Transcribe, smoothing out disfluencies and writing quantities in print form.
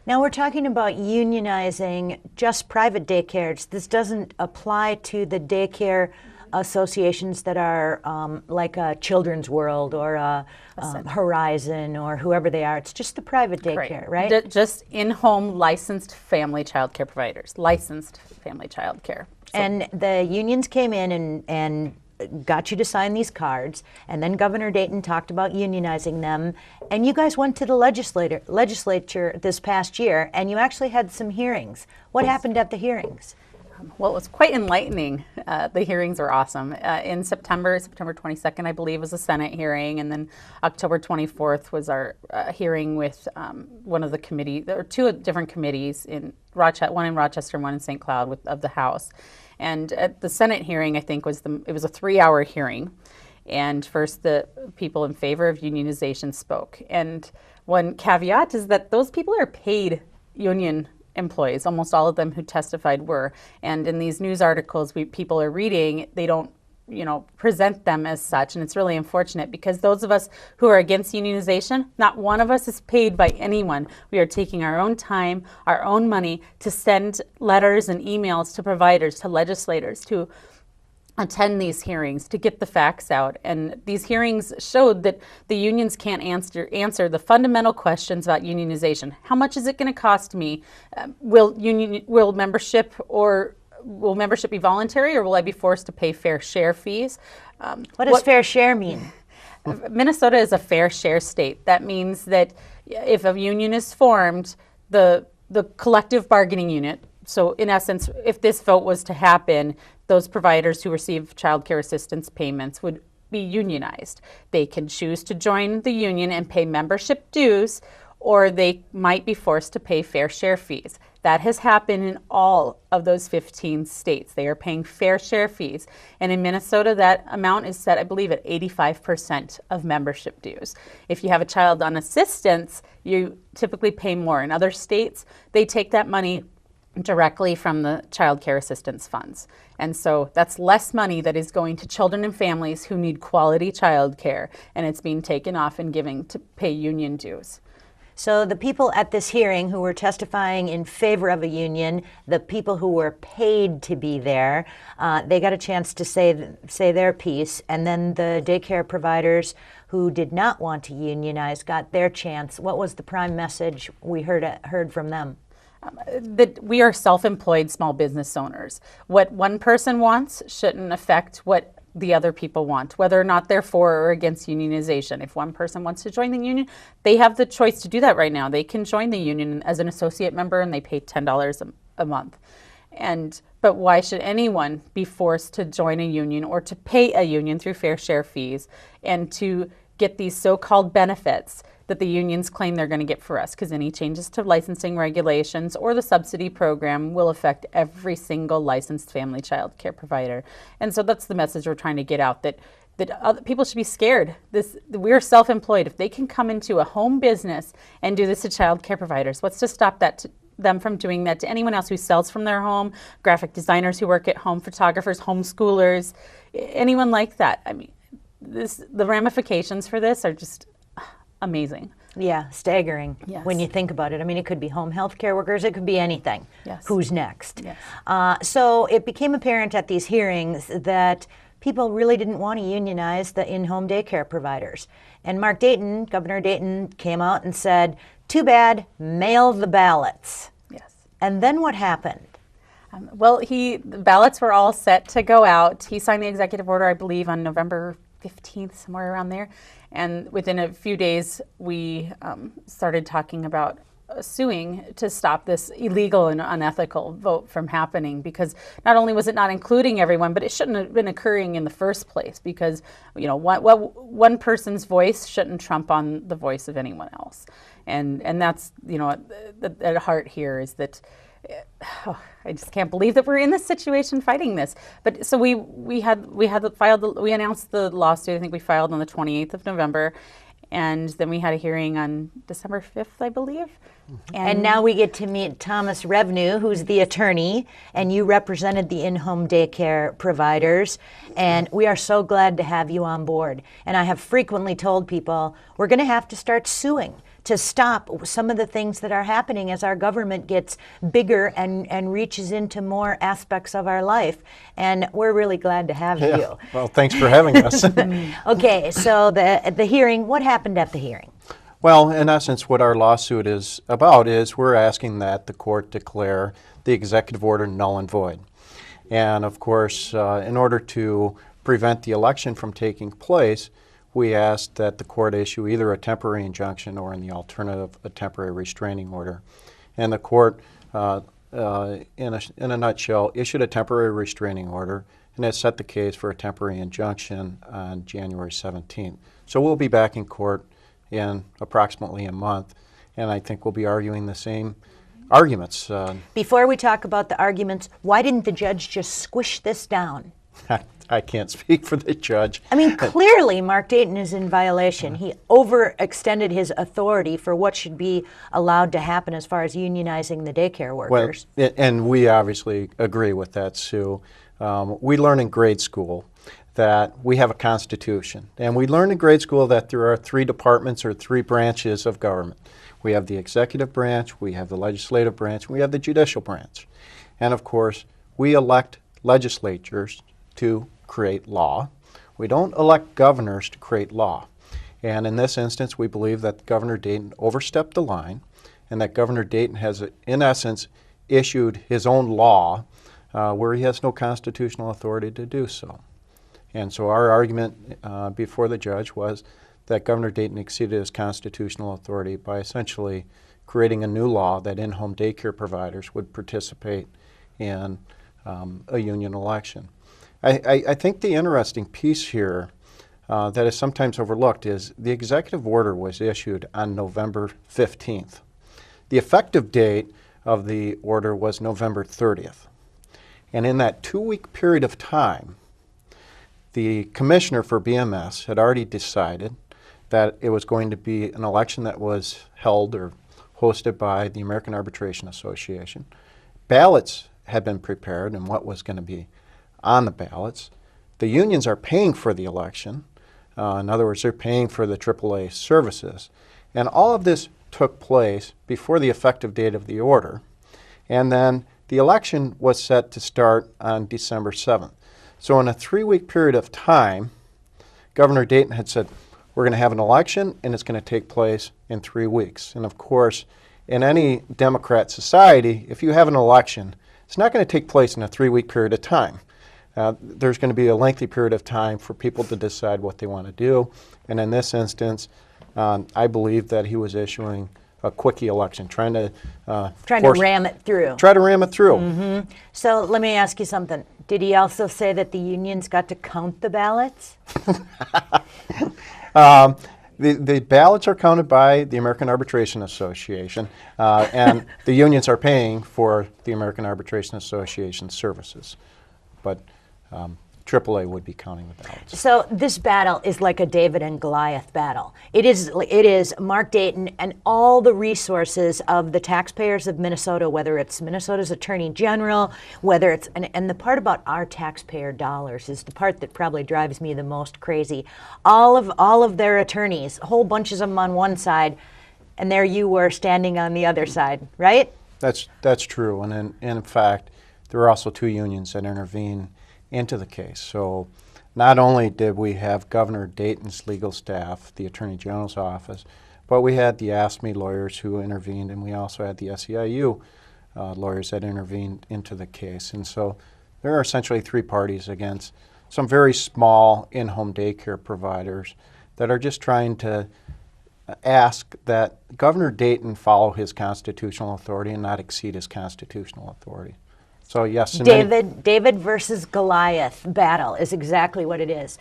Now we're talking about unionizing just private daycares. This doesn't apply to the daycare associations that are like a Children's World or a Horizon or whoever they are. It's just the private daycare, right? Just in-home licensed family child care providers, licensed family child care. So. And the unions came in and got you to sign these cards, and then Governor Dayton talked about unionizing them, and you guys went to the legislature this past year, and you actually had some hearings. What happened at the hearings? Well, it was quite enlightening. The hearings were awesome. In September 22nd, I believe, was a Senate hearing, and then October 24th was our hearing with one of the committee. There were two different committees in Rochester, one in Rochester and one in St. Cloud of the House. And at the Senate hearing, I think it was a 3-hour hearing. And first, the people in favor of unionization spoke. And one caveat is that those people are paid union employees. Almost all of them who testified were. And in these news articles people are reading, they don't present them as such. And it's really unfortunate because those of us who are against unionization, not one of us is paid by anyone. We are taking our own time, our own money to send letters and emails to providers, to legislators, to attend these hearings, to get the facts out. And these hearings showed that the unions can't answer the fundamental questions about unionization. How much is it going to cost me? Will membership be voluntary, or will I be forced to pay fair share fees? What does fair share mean? Minnesota is a fair share state. That means that if a union is formed, the collective bargaining unit, so in essence, if this vote was to happen, those providers who receive child care assistance payments would be unionized. They can choose to join the union and pay membership dues, or they might be forced to pay fair share fees. That has happened in all of those 15 states. They are paying fair share fees. And in Minnesota, that amount is set, I believe, at 85% of membership dues. If you have a child on assistance, you typically pay more. In other states, they take that money directly from the child care assistance funds. And so that's less money that is going to children and families who need quality child care, and it's being taken off and given to pay union dues. So the people at this hearing who were testifying in favor of a union, the people who were paid to be there, they got a chance to say their piece, and then the daycare providers who did not want to unionize got their chance. What was the prime message we heard from them? That we are self-employed small business owners. What one person wants shouldn't affect what the other people want, whether or not they're for or against unionization. If one person wants to join the union, they have the choice to do that right now. They can join the union as an associate member, and they pay $10 a month. But why should anyone be forced to join a union or to pay a union through fair share fees and to get these so-called benefits that the unions claim they're going to get for us? Because any changes to licensing regulations or the subsidy program will affect every single licensed family child care provider. And so that's the message we're trying to get out, that other people should be scared. We're self-employed. If they can come into a home business and do this to child care providers, what's to stop them from doing that to anyone else who sells from their home, graphic designers who work at home, photographers, homeschoolers, anyone like that? I mean, the ramifications for this are just amazing. Yeah, staggering. Yes. When you think about it. I mean, it could be home health care workers, it could be anything. Yes. Who's next? Yes. So it became apparent at these hearings that people really didn't want to unionize the in-home daycare providers. And Governor Dayton came out and said, too bad, mail the ballots. Yes. And then what happened? The ballots were all set to go out. He signed the executive order, I believe, on November 15th, somewhere around there. And within a few days, we started talking about suing to stop this illegal and unethical vote from happening, because not only was it not including everyone, but it shouldn't have been occurring in the first place, because one person's voice shouldn't trump on the voice of anyone else. And that's, at heart here is that I just can't believe that we're in this situation fighting this. But so we announced the lawsuit. I think we filed on the 28th of November, and then we had a hearing on December 5th, I believe. Mm-hmm. And now we get to meet Tom Revnew, who's the attorney, and you represented the in-home daycare providers, and we are so glad to have you on board. And I have frequently told people we're going to have to start suing to stop some of the things that are happening as our government gets bigger and reaches into more aspects of our life. And we're really glad to have you. Well, thanks for having us. Okay, so the hearing, what happened at the hearing? Well, in essence, what our lawsuit is about is we're asking that the court declare the executive order null and void. And of course, in order to prevent the election from taking place, we asked that the court issue either a temporary injunction or, in the alternative, a temporary restraining order. And the court, in a nutshell, issued a temporary restraining order and has set the case for a temporary injunction on January 17th. So we'll be back in court in approximately a month, and I think we'll be arguing the same arguments. Before we talk about the arguments, why didn't the judge just squish this down? I can't speak for the judge. I mean, clearly Mark Dayton is in violation. He overextended his authority for what should be allowed to happen as far as unionizing the daycare workers. Well, and we obviously agree with that, Sue. We learn in grade school that we have a constitution. And we learn in grade school that there are 3 departments or 3 branches of government. We have the executive branch, we have the legislative branch, and we have the judicial branch. And of course, we elect legislatures to create law. We don't elect governors to create law. And in this instance, we believe that Governor Dayton overstepped the line and that Governor Dayton has, in essence, issued his own law where he has no constitutional authority to do so. And so our argument before the judge was that Governor Dayton exceeded his constitutional authority by essentially creating a new law that in-home daycare providers would participate in a union election. I think the interesting piece here that is sometimes overlooked is the executive order was issued on November 15th. The effective date of the order was November 30th. And in that 2-week period of time, the commissioner for BMS had already decided that it was going to be an election that was held or hosted by the American Arbitration Association. Ballots had been prepared and what was going to be on the ballots. The unions are paying for the election. In other words, they're paying for the AAA services. And all of this took place before the effective date of the order. And then the election was set to start on December 7th. So in a 3-week period of time, Governor Dayton had said, we're going to have an election and it's going to take place in 3 weeks. And of course, in any Democrat society, if you have an election, it's not going to take place in a 3-week period of time. There's going to be a lengthy period of time for people to decide what they want to do. And in this instance, I believe that he was issuing a quickie election, trying to ram it through. Try to ram it through. Mm-hmm. So let me ask you something. Did he also say that the unions got to count the ballots? The ballots are counted by the American Arbitration Association, and the unions are paying for the American Arbitration Association services. But AAA would be counting the ballots. So this battle is like a David and Goliath battle. It is Mark Dayton and all the resources of the taxpayers of Minnesota, whether it's Minnesota's Attorney General, whether it's, and the part about our taxpayer dollars is the part that probably drives me the most crazy. All of their attorneys, whole bunches of them on one side, and there you were standing on the other side, right? That's true, and in fact, there were also 2 unions that intervened into the case. So not only did we have Governor Dayton's legal staff, the Attorney General's office, but we had the AFSCME lawyers who intervened, and we also had the SEIU lawyers that intervened into the case. And so there are essentially 3 parties against some very small in-home daycare providers that are just trying to ask that Governor Dayton follow his constitutional authority and not exceed his constitutional authority. So yes, David versus Goliath battle is exactly what it is.